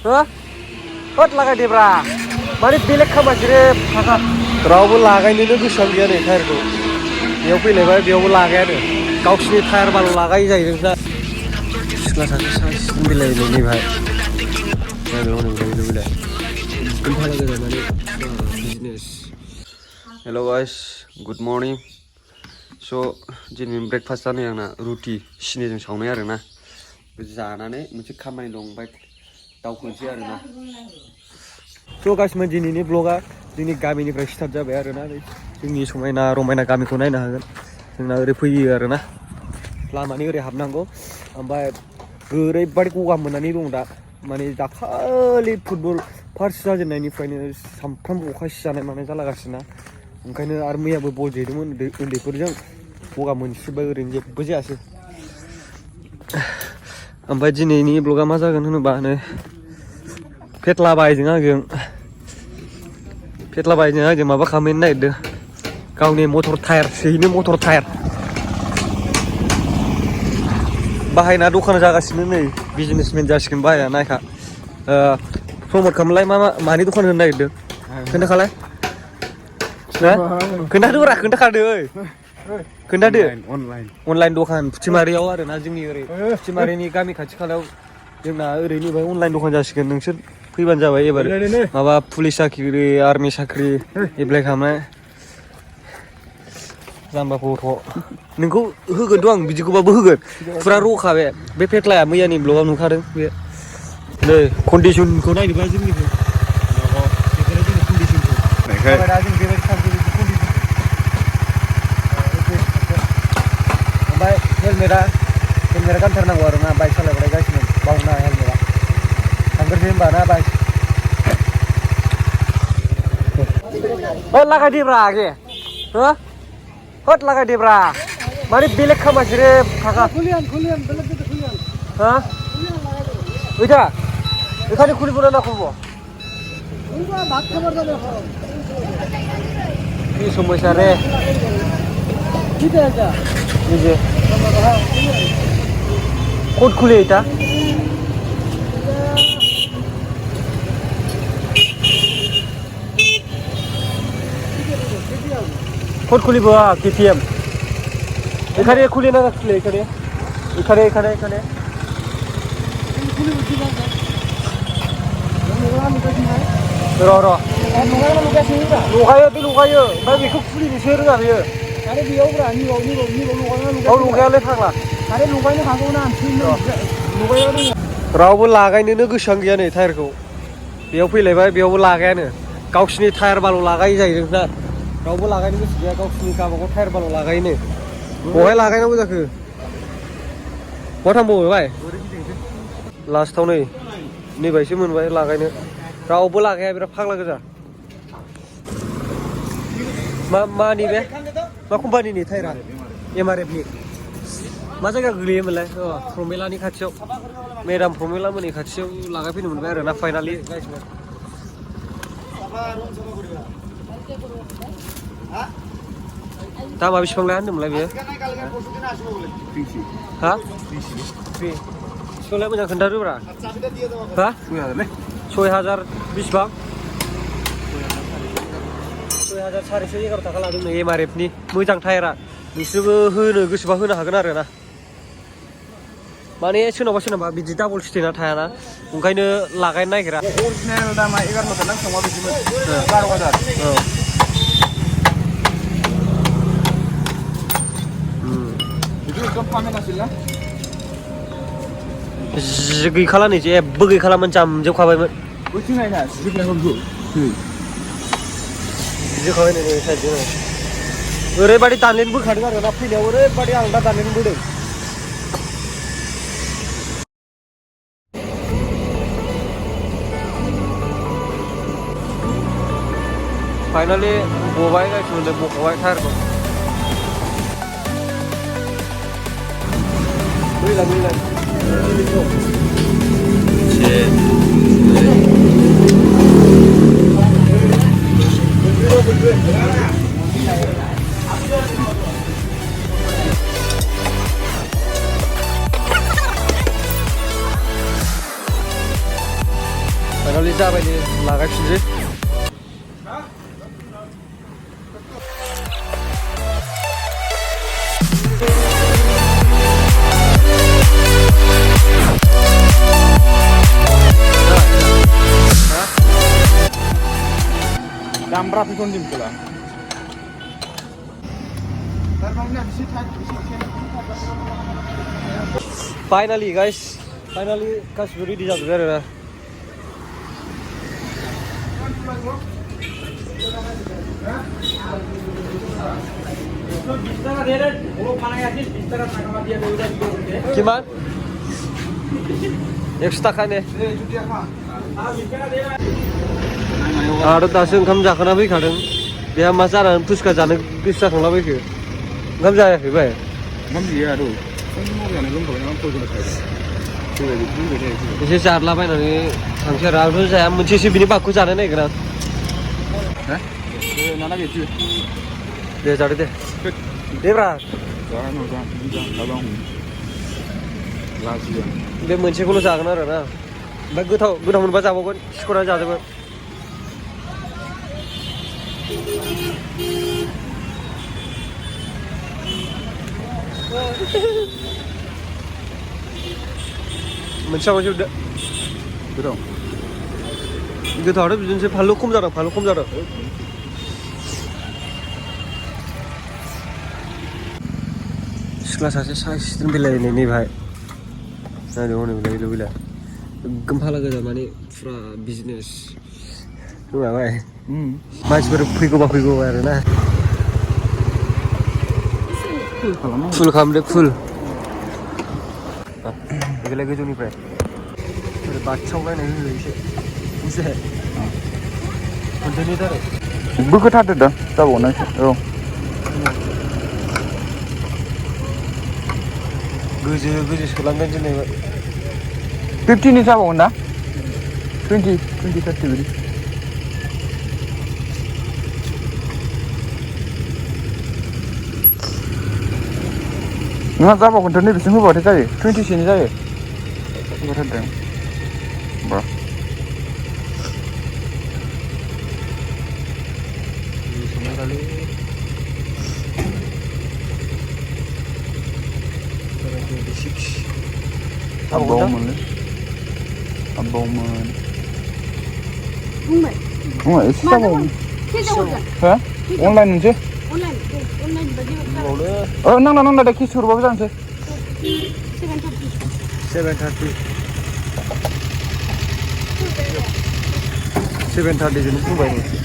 Hah? Hot laga di bra. Mari bilek khamasire phaka. Raवबो लागायनोनो गोसोआव गैया नै टायारखौ. बेयाव फैलायबाय बेयावबो लागायानो. गावसिनि टायार बाल लागायो जाहैदों दा. सिख्ला सासे सासे बिलायनो नै भाई. Hello guys, good morning. So, दिनै ब्रेकफास्ट जानाय आंना रुटि सिनिजों सावनाय आरोना. जानानै मोनसे खामानि दं ओमफ्राय दावखोनोसै आरोना. So guys, दिनैनि ब्लगा जोंनि गामिनिफ्राय स्टार्ट जाबाय आरोना. जोंनि समायना रमायना गामिखौ नायनो हागोन. जोंना ओरै फैयो आरोना. लामानि ओरै हाबनांगौ. ओमफ्राय ओरैबायदि गगा मोननानै दं दा. माने दाखालि फुटबल फार्स्ट जाजेननायनिफ्रायनो सामफ्रामबो अखा सिजानाय मानाय जालागासिनो ना. ओंखायनो आरो मैयाबो बल जेदोंमोन उन्दैफोरजों गगा मोनसिबाय ओरैनो जेबो जायासै। ओमफ्राय दिनैनि ब्लगा मा जागोन होनोबा फेत्लाबायजों आंजों माबा खालामहैनो नागिरदों गावनि मटर टायार सोहैनो मटर टायार बाहायना दखान जागासिनो नै बिजनेसमेन जासिगोन बाहायना नायखा प्रमट खालामलाय मानि दखान होनो नागिरदों खोन्थाखालाय खोन्थादोब्रा खोन्थाखादो खोन्थादो अनलाइन दखान फुथिमारियाव आरोना जोंनि ओरै फुथिमारिनि गामि खाथि खालायाव जोंना ओरैनिफ्राय अनलाइन दखान जासिगोन नोंसोर फैबानो जाबाय एबार माबा पुलिस साख्रि आर्मि साख्रि एप्लाइ खालामनाय जाम्बा गथ' नोंखौ होगोनथ' आं बिदिखौबाबो होगोन फुरा रखा बे फेत्लाया मैयानि ब्लगाव नुखादों बे नै कन्डिसनखौ नायनोबा जोंनिखौ ओमफ्राय हेलमेटा गानथारनांगौ आरोना बाइक सालायबाथाय गासिनो बावना हेलमेटा थांग्रोसै होनबा ना बाइक लागाय देब्रा आगे हो हट लागाय देब्रा माने बेलेग खामासि रे फाका हाँ ওইটা এখানে খুলিব না খুলব কি সমস্যা রে নিজে কোড খুলে এটা কোড খুলিব কেটিএম এখানে খুলে না খুলে এখানে र' लगायो ओमफ्राय बेखौ खुलिनोसो रोङा बेयो आरो बेयावब्रा निबाव लगायालै फाग्ला आरो लगायनो हागौना रावबो लागायनोनो गोसोआनो गैया नै टायारखौ बेयाव फैलायबाय बेयावबो लागायानो गावसिनि टायार बाल' लागायो जाहैदों दा रावबो लागायनो गोसो गैया गावसिनि गावबागाव टायार बाल' लागायोनो बहाय लागायनांगौ जाखो बहा थांबावो बाय लास्टाव नैबायसो मोनबाय लागायनो रावबो लागाया बिराद फाग्ला गोजा मानि बे मा कम्पानिनि टायारा एमआरएफनि मा जायगा गोग्लैयोमोनलाय प्रमेलानि खाथियाव मेदाम प्रमेला मोननि खाथियाव लागायफैनो मोनबाय आरोना फाइनालि दामा बेसेबां लाया होनदोंमोनलाय बेयो हा बेसेबांलाय मोजां खोन्थादोब्रा हा 6000 बेसेबां 6000 11.5 थाखा लादों नै एमआरएफनि मोजां टायारा नोंसोरबो होनो गोसोबा होनो हागोन आरोना माने सोरनावबा बिदि डाबल स्टेना थायाना ओंखायनो लागायनो नागिरा अरिजिनेल दामा 11,000 नांखांबा बिदिमोन 12,000 औ एकदम फामेलासिल ना गैखाला नै जेबो गैखालामोन जामजोबखाबायमोन जोखाबाय नै साइडजों ओरैबायदि दानलेन बोखादों आरोना फैनायाव ओरैबायदि आं दा दानलेन बोदों फाइनालि गबाय गाइस बखबाय टायारखौ गैला फाइनालि जाबाय नै लागायफिनसै Dalam berapa kondim pula? Finally guys finally गासिबो रेडि जाजोब्बाय आरोना किमान 100 थाखा ने आरो दासो ओंखाम जाखाना फैखादों बेहा मा जानानै फुसका जानो गोसो जाखांलाबायखो ओंखाम जायाखै बाय Mam dia aduh. Kan mau yang belum tahu yang kau kena एसे जारलाबायनानै थांसै आरो आंथ' जाया मोनसेसो बिनि बागखौ जानो नागिरा Hah? Nana gitu. दे जादो दे देब्रा Jangan, abang. Lagi ya. बे मोनसेखौल' जागोन आरो ना ओमफ्राय गोथाव मोनबा जाबावगोन सिख'नानै जाजोबगोन मोनसेयाव जोबदो Betul. गोथावाथ' बिदिनोसै फानलु खम जादों सिख्ला सासे साइसजों बेलायनाय नैबाहाय नायदो हनै बेलाय एकदम फाला गोजा माने फुरा बिजनेस नुबाय मानसिफोर फैगौ आरोना फुल खालामदो फुल बेलाय गोजौनिफ्राय बाथिसावलायनाय होयो एसे कन्टेन्टनि दारै बोखोथारदो दा जाबावना एसे औ गोजो सोलांगोन दिनै 50 नि जाबावगोन ना 20 30 बिदि नोंहा जाबावगोनथ' नैबेसिम होबाथाय जायो 20 सोनि जायो बोखोथारदों बा Abauman. Oh, itu apa? Hah? Online aja? Online bagi apa? Oh, nang ada kisur bagus aja. 730 jenis tuh banyak.